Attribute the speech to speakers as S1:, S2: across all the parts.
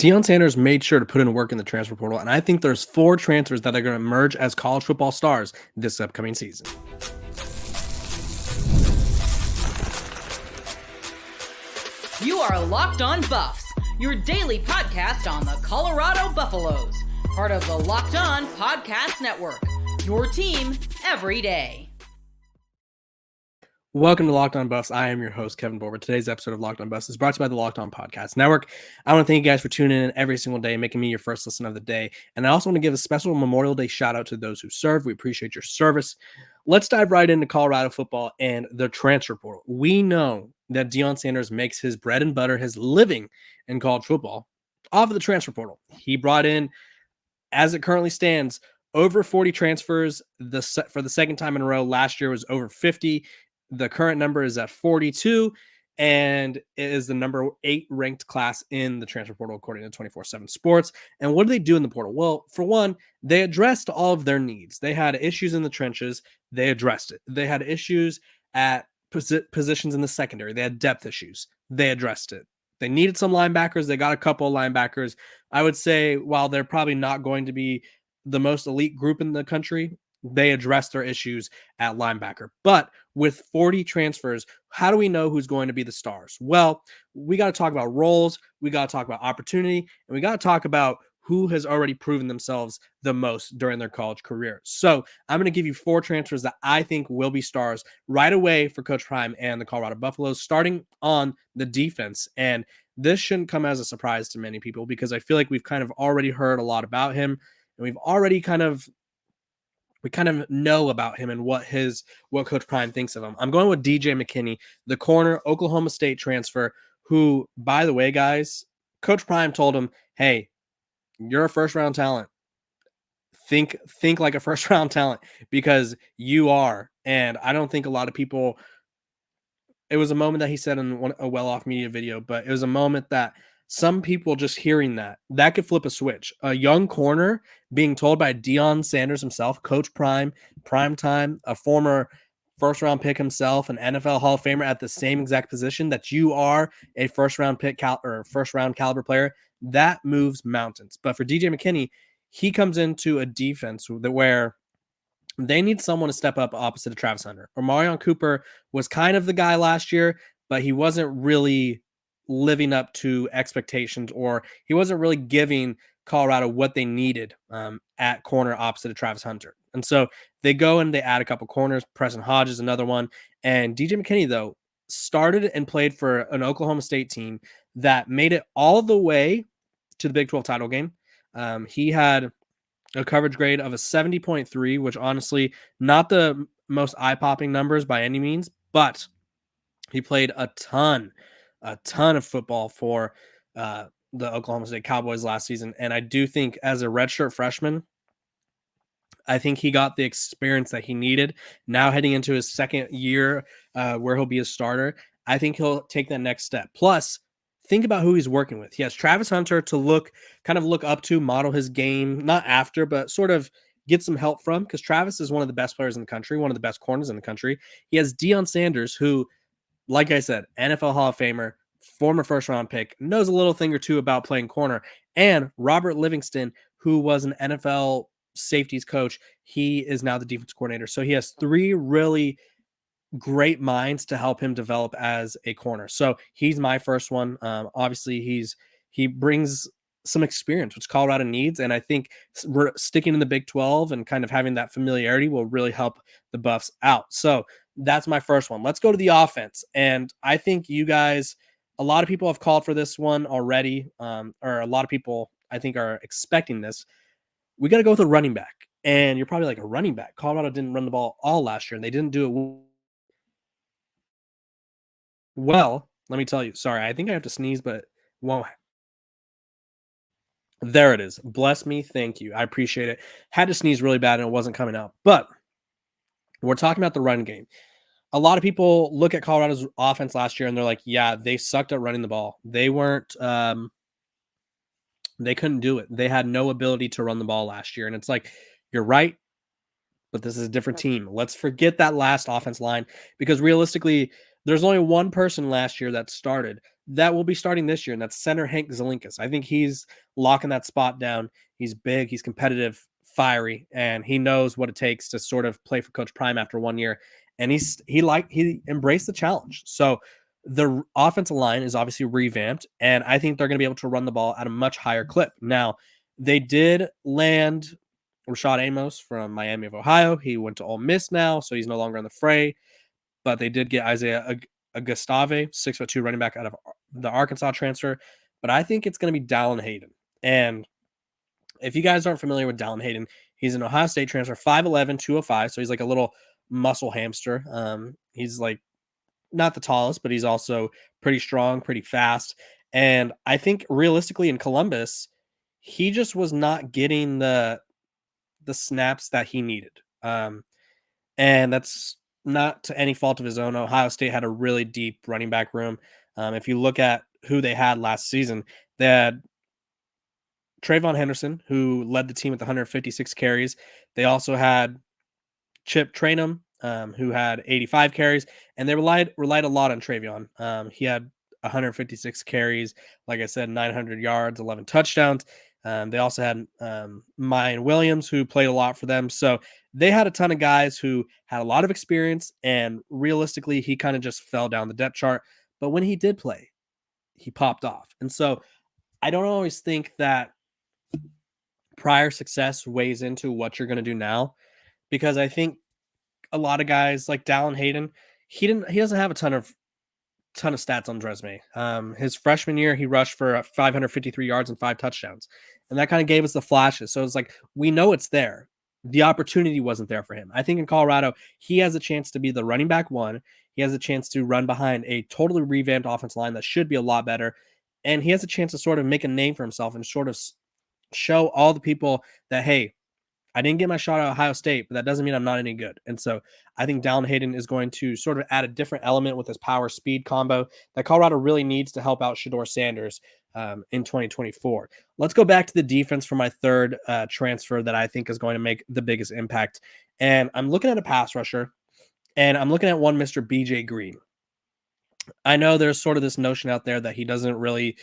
S1: Deion Sanders made sure to put in work in the transfer portal, and I think there's four transfers that are going to emerge as college football stars this upcoming season.
S2: You are Locked On Buffs, your daily podcast on the Colorado Buffaloes, part of the Locked On Podcast Network, your team every day.
S1: Welcome to Locked On Buffs. I am your host, Kevin Borber. Today's episode of Locked On Buffs is brought to you by the Locked On Podcast Network. I want to thank you guys for tuning in every single day, making me your first listen of the day. And I also want to give a special Memorial Day shout out to those who serve. We appreciate your service. Let's dive right into Colorado football and the transfer portal. We know that Deion Sanders makes his bread and butter, his living in college football off of the transfer portal. He brought in, as it currently stands, over 40 transfers for the second time in a row. Last year was over 50. The current number is at 42, and it is the number 8 ranked class in the transfer portal, according to 24/7 Sports. And what do they do in the portal? Well, for one, they addressed all of their needs. They had issues in the trenches. They addressed it. They had issues at positions in the secondary. They had depth issues. They addressed it. They needed some linebackers. They got a couple of linebackers. I would say, while they're probably not going to be the most elite group in the country, they addressed their issues at linebacker. But with 40 transfers, how do we know who's going to be the stars? Well, we got to talk about roles, we got to talk about opportunity, and we got to talk about who has already proven themselves the most during their college career. So I'm going to give you 4 transfers that I think will be stars right away for Coach Prime and the Colorado Buffaloes, starting on the defense. And this shouldn't come as a surprise to many people, because I feel like we've kind of already heard a lot about him, and we've already kind of know about him and what Coach Prime thinks of him. I'm going with DJ McKinney, the corner, Oklahoma State transfer, who, by the way, guys, Coach Prime told him, hey, you're a first-round talent. Think like a first-round talent, because you are. And I don't think a lot of people – it was a moment that he said in a well-off media video, but it was a moment that some people, just hearing that could flip a switch. A young corner being told by Deion Sanders himself, Coach Prime, Primetime, a former first-round pick himself, an NFL Hall of Famer at the same exact position, that you are a first-round pick or first-round caliber player, that moves mountains. But for DJ McKinney, he comes into a defense where they need someone to step up opposite of Travis Hunter. Omarion Cooper was kind of the guy last year, but he wasn't really living up to expectations, or he wasn't really giving Colorado what they needed at corner opposite of Travis Hunter. And so they go and they add a couple corners. Preston Hodges, another one. And DJ McKinney, though, started and played for an Oklahoma State team that made it all the way to the Big 12 title game. He had a coverage grade of a 70.3, which honestly, not the most eye-popping numbers by any means, but he played a ton of football for the Oklahoma State Cowboys last season. And I do think, as a redshirt freshman, I think he got the experience that he needed. Now heading into his second year where he'll be a starter, I think he'll take that next step. Plus, think about who he's working with. He has Travis Hunter to look up to, model his game, not after, but sort of get some help from, because Travis is one of the best players in the country, one of the best corners in the country. He has Deion Sanders, who, like I said, NFL Hall of Famer, former first-round pick, knows a little thing or two about playing corner. And Robert Livingston, who was an NFL safeties coach, he is now the defense coordinator. So he has 3 really great minds to help him develop as a corner. So he's my first one. Obviously, he brings some experience, which Colorado needs, and I think we're sticking in the Big 12 and kind of having that familiarity will really help the Buffs out. So that's my first one. Let's go to the offense. And I think you guys, a lot of people have called for this one already, or a lot of people, I think, are expecting this. We got to go with a running back. And you're probably like, a running back? Colorado didn't run the ball all last year, and they didn't do it well. Let me tell you. Sorry, I think I have to sneeze, but won't. There it is. Bless me. Thank you. I appreciate it. Had to sneeze really bad, and it wasn't coming out. But we're talking about the run game. A lot of people look at Colorado's offense last year and they're like, yeah, they sucked at running the ball. They weren't, they couldn't do it. They had no ability to run the ball last year. And it's like, you're right, but this is a different team. Let's forget that last offense line, because realistically, there's only one person last year that started that will be starting this year, and that's center Hank Zelinkas. I think he's locking that spot down. He's big, he's competitive, fiery, and he knows what it takes to sort of play for Coach Prime after 1 year. And he embraced the challenge. So the offensive line is obviously revamped, and I think they're going to be able to run the ball at a much higher clip. Now, they did land Rashad Amos from Miami of Ohio. He went to Ole Miss now, so he's no longer in the fray. But they did get Isaiah Gustave, 6'2" running back out of the Arkansas transfer. But I think it's going to be Dallin Hayden. And if you guys aren't familiar with Dallin Hayden, he's an Ohio State transfer, 5'11", 205. So he's like a little muscle hamster. He's like not the tallest, but he's also pretty strong, pretty fast. And I think realistically in Columbus, he just was not getting the snaps that he needed. And that's not to any fault of his own. Ohio State had a really deep running back room. If you look at who they had last season, they had Trayvon Henderson, who led the team with 156 carries. They also had Chip Trainum, who had 85 carries, and they relied a lot on Trayvon. He had 156 carries, like I said, 900 yards, 11 touchdowns. They also had Mayan Williams, who played a lot for them. So they had a ton of guys who had a lot of experience, and realistically, he kind of just fell down the depth chart. But when he did play, he popped off. And so I don't always think that prior success weighs into what you're going to do now, because I think a lot of guys like Dallin Hayden, he doesn't have a ton of stats on his resume. His freshman year, he rushed for 553 yards and 5 touchdowns. And that kind of gave us the flashes. So it's like, we know it's there. The opportunity wasn't there for him. I think in Colorado, he has a chance to be the running back one. He has a chance to run behind a totally revamped offense line that should be a lot better. And he has a chance to sort of make a name for himself and sort of show all the people that, hey, I didn't get my shot at Ohio State, but that doesn't mean I'm not any good. And so I think Dallin Hayden is going to sort of add a different element with his power speed combo that Colorado really needs to help out Shedeur Sanders in 2024. Let's go back to the defense for my third transfer that I think is going to make the biggest impact. And I'm looking at a pass rusher, and I'm looking at one Mr. BJ Green. I know there's sort of this notion out there that he doesn't really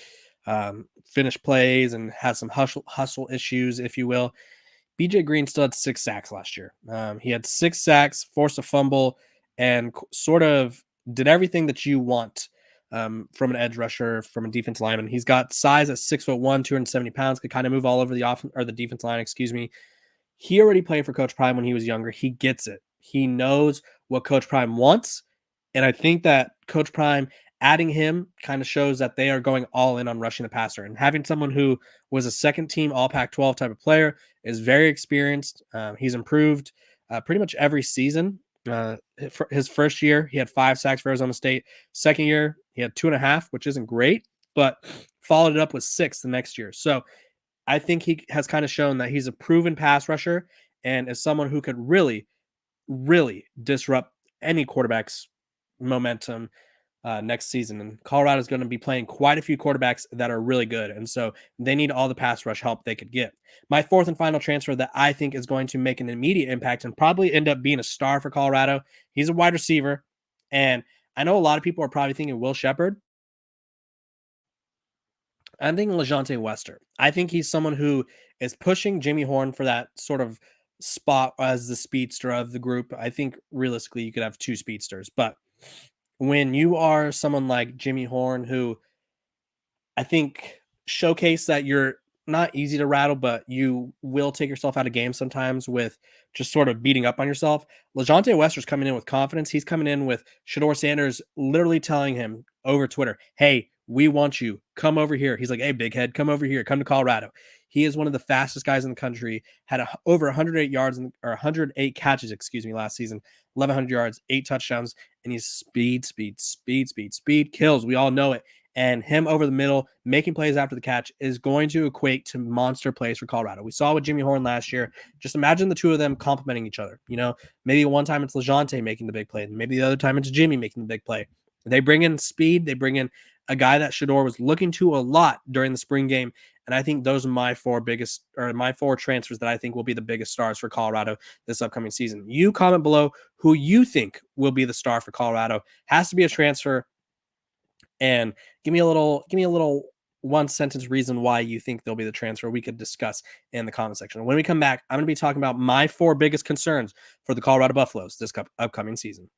S1: finish plays and has some hustle issues, if you will. BJ Green still had 6 sacks last year. He had 6 sacks, forced a fumble, and sort of did everything that you want from an edge rusher, from a defense lineman. He's got size at 6'1", 270 pounds, could kind of move all over the defense line, excuse me. He already played for Coach Prime when he was younger. He gets it. He knows what Coach Prime wants. And I think that Coach Prime adding him kind of shows that they are going all in on rushing the passer, and having someone who was a second team all Pac-12 type of player, is very experienced. He's improved pretty much every season. His first year, he had 5 sacks for Arizona State. Second year, he had 2.5, which isn't great, but followed it up with 6 the next year. So I think he has kind of shown that he's a proven pass rusher and is someone who could really, really disrupt any quarterback's momentum next season. And Colorado is going to be playing quite a few quarterbacks that are really good. And so they need all the pass rush help they could get. My fourth and final transfer that I think is going to make an immediate impact and probably end up being a star for Colorado. He's a wide receiver. And I know a lot of people are probably thinking Will Shepherd. I'm thinking LeJontay Wester. I think he's someone who is pushing Jimmy Horn for that sort of spot as the speedster of the group. I think realistically you could have 2 speedsters, but when you are someone like Jimmy Horn, who I think showcase that you're not easy to rattle, but you will take yourself out of games sometimes with just sort of beating up on yourself. LeJontay Wester's coming in with confidence. He's coming in with Shedeur Sanders literally telling him over Twitter, hey, we want you. Come over here. He's like, hey, big head, come over here. Come to Colorado. He is one of the fastest guys in the country, had over 108 yards or 108 catches, last season, 1,100 yards, 8 touchdowns, and he's speed kills. We all know it. And him over the middle, making plays after the catch is going to equate to monster plays for Colorado. We saw with Jimmy Horn last year. Just imagine the two of them complimenting each other. You know, maybe one time it's LeJontay making the big play, and maybe the other time it's Jimmy making the big play. They bring in speed. They bring in a guy that Shedeur was looking to a lot during the spring game. And I think those are my 4 transfers that I think will be the biggest stars for Colorado this upcoming season. You comment below who you think will be the star for Colorado. Has to be a transfer. and give me a little one sentence reason why you think they'll be the transfer we could discuss in the comment section. When we come back, I'm going to be talking about my 4 biggest concerns for the Colorado Buffaloes this upcoming season.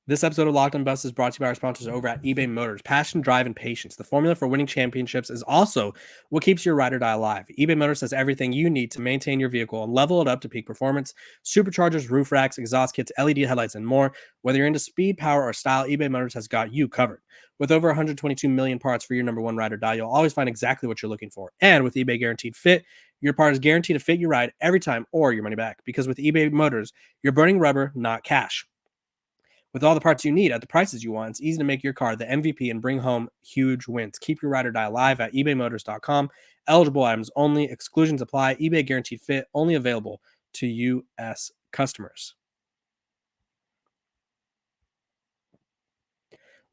S1: This episode of Locked On Buffs is brought to you by our sponsors over at eBay Motors. Passion, drive, and patience. The formula for winning championships is also what keeps your ride or die alive. eBay Motors has everything you need to maintain your vehicle and level it up to peak performance. Superchargers, roof racks, exhaust kits, LED headlights, and more. Whether you're into speed, power, or style, eBay Motors has got you covered. With over 122 million parts for your number one ride or die, you'll always find exactly what you're looking for. And with eBay Guaranteed Fit, your part is guaranteed to fit your ride every time or your money back. Because with eBay Motors, you're burning rubber, not cash. With all the parts you need at the prices you want, it's easy to make your car the MVP and bring home huge wins. Keep your ride or die alive at ebaymotors.com. Eligible items only. Exclusions apply. eBay Guaranteed Fit only available to U.S. customers.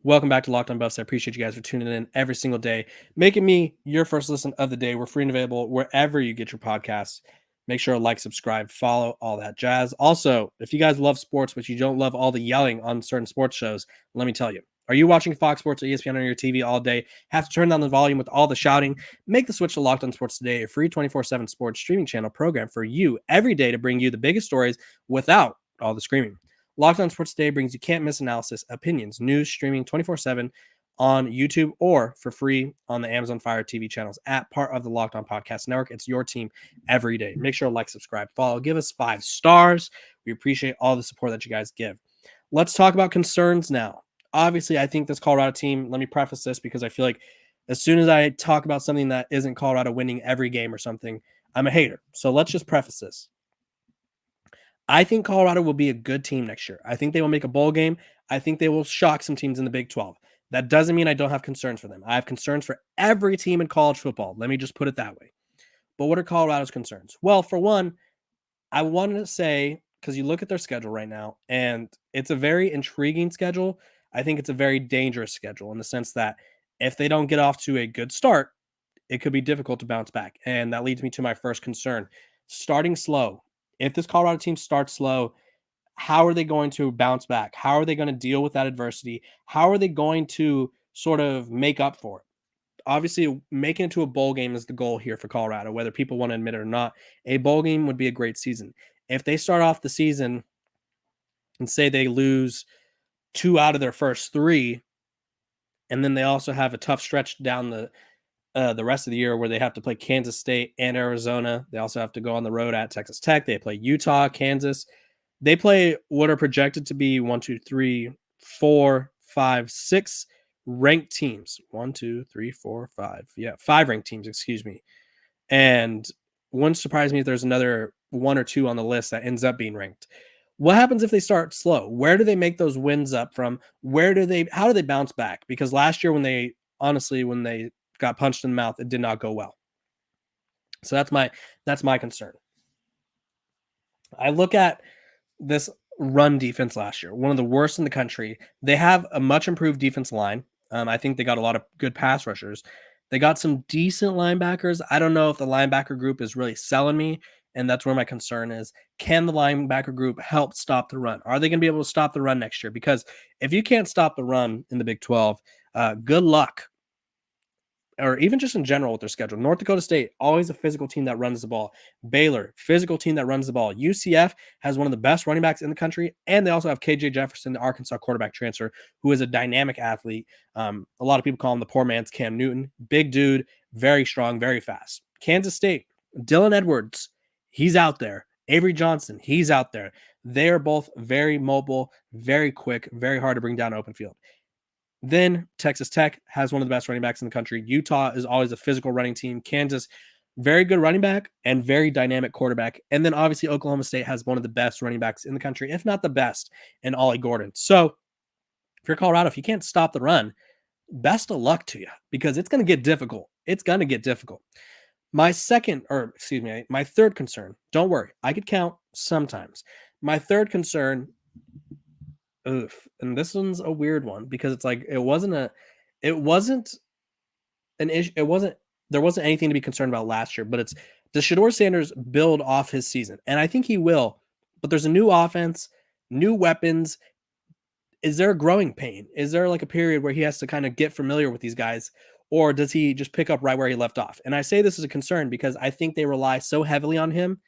S1: Welcome back to Locked On Buffs. I appreciate you guys for tuning in every single day, making me your first listen of the day. We're free and available wherever you get your podcasts. Make sure to like, subscribe, follow, all that jazz. Also, if you guys love sports, but you don't love all the yelling on certain sports shows, let me tell you. Are you watching Fox Sports or ESPN on your TV all day? Have to turn down the volume with all the shouting? Make the switch to Locked On Sports Today, a free 24/7 sports streaming channel program for you every day to bring you the biggest stories without all the screaming. Locked On Sports Today brings you can't miss analysis, opinions, news, streaming 24/7 on YouTube or for free on the Amazon Fire TV channels at part of the Locked On Podcast Network. It's your team every day. Make sure to like, subscribe, follow, give us 5 stars. We appreciate all the support that you guys give. Let's talk about concerns now. Obviously, I think this Colorado team, let me preface this because I feel like as soon as I talk about something that isn't Colorado winning every game or something, I'm a hater. So let's just preface this. I think Colorado will be a good team next year. I think they will make a bowl game. I think they will shock some teams in the Big 12. That doesn't mean I don't have concerns for them. I have concerns for every team in college football. Let me just put it that way. But what are Colorado's concerns? Well, for one, I wanted to say, because you look at their schedule right now, and it's a very intriguing schedule. I think it's a very dangerous schedule in the sense that if they don't get off to a good start, it could be difficult to bounce back. And that leads me to my first concern. Starting slow. If this Colorado team starts slow, how are they going to bounce back? How are they going to deal with that adversity? How are they going to sort of make up for it? Obviously, making it to a bowl game is the goal here for Colorado, whether people want to admit it or not. A bowl game would be a great season. If they start off the season and say they lose 2 out of their first 3, and then they also have a tough stretch down the rest of the year where they have to play Kansas State and Arizona. They also have to go on the road at Texas Tech. They play Utah, Kansas. They play what are projected to be 1, 2, 3, 4, 5, 6 ranked teams. 1, 2, 3, 4, 5. Yeah, 5 ranked teams, excuse me. And wouldn't surprise me if there's another 1 or 2 on the list that ends up being ranked. What happens if they start slow? Where do they make those wins up from? How do they bounce back? Because last year when they got punched in the mouth, it did not go well. So that's my concern. I look at this run defense last year, one of the worst in the country. They have a much improved defense line. I think they got a lot of good pass rushers. They got some decent linebackers. I don't know if the linebacker group is really selling me, and that's where my concern is. Can the linebacker group help stop the run? Are they going to be able to stop the run next year? Because if you can't stop the run in the Big 12, good luck. Or even just in general with their schedule. North Dakota State, always a physical team that runs the ball. Baylor, physical team that runs the ball. UCF has one of the best running backs in the country, and they also have KJ Jefferson, the Arkansas quarterback transfer, who is a dynamic athlete. A lot of people call him the poor man's Cam Newton. Big dude, very strong, very fast. Kansas State, Dylan Edwards, he's out there. Avery Johnson, he's out there. They are both very mobile, very quick, very hard to bring down open field. Then Texas Tech has one of the best running backs in the country. Utah is always a physical running team. Kansas, very good running back and very dynamic quarterback. And then obviously Oklahoma State has one of the best running backs in the country, if not the best, in Ollie Gordon. So if you're Colorado, if you can't stop the run, best of luck to you because it's going to get difficult. It's going to get difficult. My third concern, don't worry, I could count sometimes. My third concern, and this one's a weird one because it's like there wasn't anything to be concerned about last year, but it's does Shedeur Sanders build off his season? And I think he will, but there's a new offense, new weapons. is there a growing pain? Is there like a period where he has to kind of get familiar with these guys? Or does he just pick up right where he left off? And I say this as a concern because I think they rely so heavily on him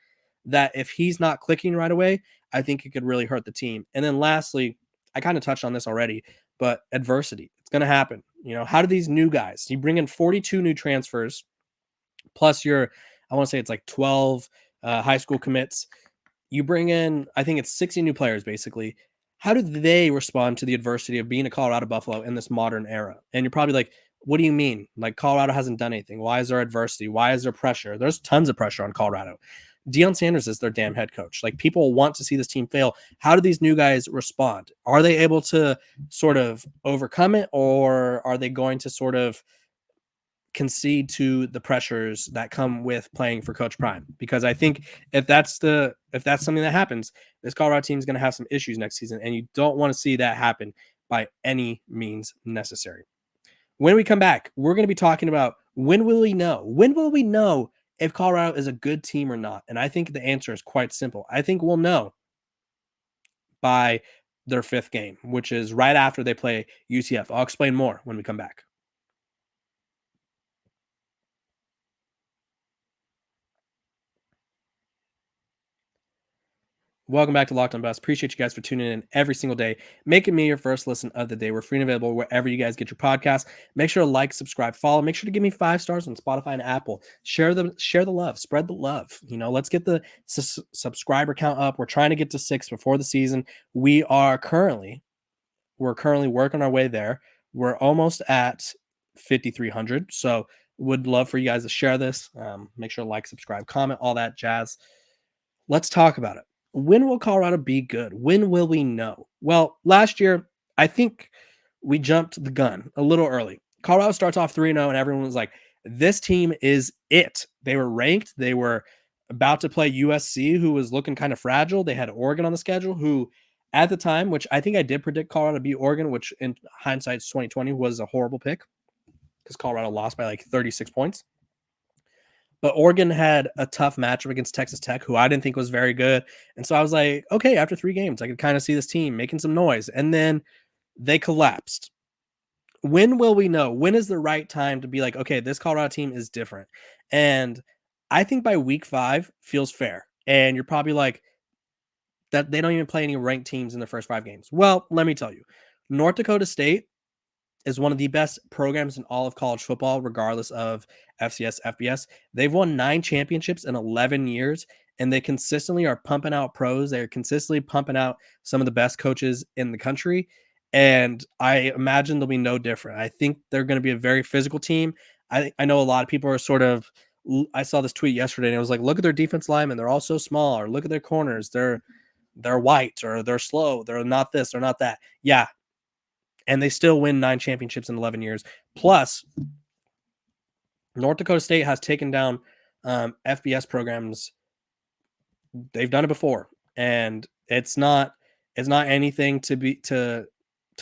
S1: that if he's not clicking right away, I think it could really hurt the team. And then lastly, I kind of touched on this already, but adversity, it's going to happen. How do these new guys, you bring in 42 new transfers, plus I want to say it's like 12 high school commits. You bring in, I think it's 60 new players basically. How do they respond to the adversity of being a Colorado Buffalo in this modern era? And you're probably like, what do you mean? Like Colorado hasn't done anything. Why is there adversity? Why is there pressure? There's tons of pressure on Colorado. Deion Sanders is their damn head coach. Like people want to see this team fail. How do these new guys respond? Are they able to sort of overcome it, or are they going to sort of concede to the pressures that come with playing for Coach Prime? Because I think if that's something that happens, this Colorado team is going to have some issues next season, and you don't want to see that happen by any means necessary. When we come back, we're going to be talking about when will we know? When will we know if Colorado is a good team or not? And I think the answer is quite simple. I think we'll know by their 5th game, which is right after they play UCF. I'll explain more when we come back. Welcome back to Locked On Buffs. Appreciate you guys for tuning in every single day, making me your first listen of the day. We're free and available wherever you guys get your podcasts. Make sure to like, subscribe, follow. Make sure to give me 5 stars on Spotify and Apple. Share the love, spread the love. Let's get the subscriber count up. We're trying to get to 6 before the season. We're currently working our way there. We're almost at 5,300. So would love for you guys to share this. Make sure to like, subscribe, comment, all that jazz. Let's talk about it. When will Colorado be good? When will we know? Well, last year, I think we jumped the gun a little early. Colorado starts off 3-0, and everyone was like, this team is it. They were ranked. They were about to play USC, who was looking kind of fragile. They had Oregon on the schedule, who at the time, which I think I did predict Colorado to beat Oregon, which in hindsight 2020 was a horrible pick because Colorado lost by like 36 points. But Oregon had a tough matchup against Texas Tech, who I didn't think was very good. And so I was like, okay, after 3 games, I could kind of see this team making some noise. And then they collapsed. When will we know? When is the right time to be like, okay, this Colorado team is different? And I think by week 5 feels fair. And you're probably like, that they don't even play any ranked teams in the first 5 games. Well, let me tell you, North Dakota State is one of the best programs in all of college football, regardless of FCS, FBS. They've won 9 championships in 11 years, and they consistently are pumping out pros. They're consistently pumping out some of the best coaches in the country, and I imagine they'll be no different. I think they're going to be a very physical team. I know a lot of people are sort of – I saw this tweet yesterday, and it was like, look at their defense linemen. They're all so small, or look at their corners. They're white, or they're slow. They're not this, they're not that. Yeah, and they still win 9 championships in 11 years. Plus, North Dakota State has taken down FBS programs. They've done it before, and it's not anything to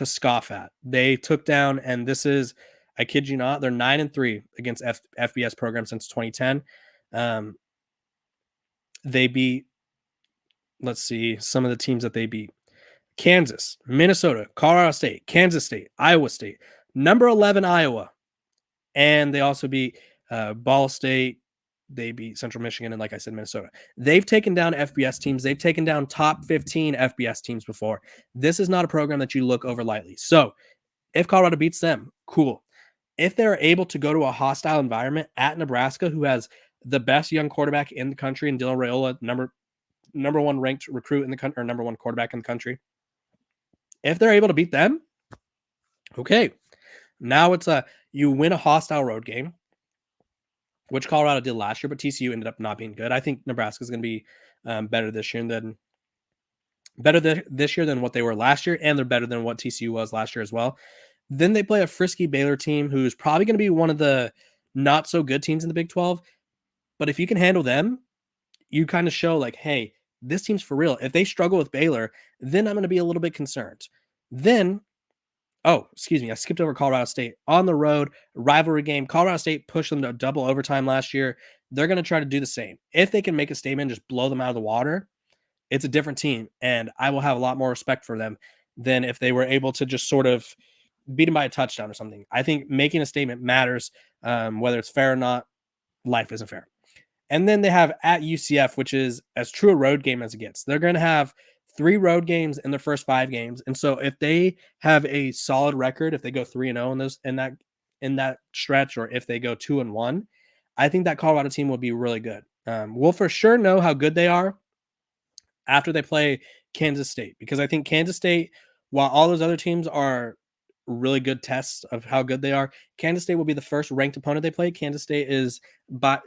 S1: scoff at. They took down, and this is, I kid you not, they're 9-3 against FBS programs since 2010. They beat, let's see, some of the teams that they beat. Kansas, Minnesota, Colorado State, Kansas State, Iowa State, number 11 Iowa, and they also beat Ball State. They beat Central Michigan, and like I said, Minnesota. They've taken down FBS teams. They've taken down top 15 FBS teams before. This is not a program that you look over lightly. So if Colorado beats them, cool. If they're able to go to a hostile environment at Nebraska, who has the best young quarterback in the country, and Dylan Raiola, number 1 ranked recruit in the country, or number 1 quarterback in the country. If they're able to beat them, okay. Now it's you win a hostile road game, which Colorado did last year, but TCU ended up not being good. I think Nebraska is going to be better this year than what they were last year, and they're better than what TCU was last year as well. Then they play a frisky Baylor team, who's probably going to be one of the not so good teams in the Big 12. But if you can handle them, you kind of show like, hey, this team's for real. If they struggle with Baylor, then I'm going to be a little bit concerned. Then, I skipped over Colorado State. On the road, rivalry game. Colorado State pushed them to double overtime last year. They're going to try to do the same. If they can make a statement, just blow them out of the water, it's a different team, and I will have a lot more respect for them. than if they were able to just sort of beat them by a touchdown or something. I think making a statement matters, whether it's fair or not. Life isn't fair. And then they have at UCF, which is as true a road game as it gets. They're going to have 3 road games in their first 5 games. And so if they have a solid record, if they go 3-0 in those in that stretch, or if they go 2-1, I think that Colorado team will be really good. We'll for sure know how good they are after they play Kansas State, because I think Kansas State, while all those other teams are really good tests of how good they are, Kansas State will be the first ranked opponent they play. Kansas State is by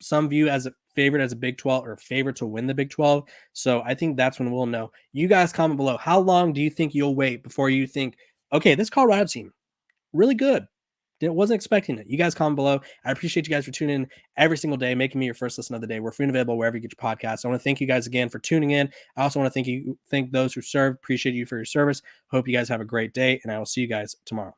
S1: some view as a favorite as a Big 12, or favorite to win the Big 12. So I think that's when we'll know. You guys comment below. How long do you think you'll wait before you think, okay, this Colorado team, really good? Wasn't expecting it. You guys comment below. I appreciate you guys for tuning in every single day, making me your first listen of the day. We're free and available wherever you get your podcasts. I want to thank you guys again for tuning in. I also want to thank those who serve. Appreciate you for your service. Hope you guys have a great day, and I will see you guys tomorrow.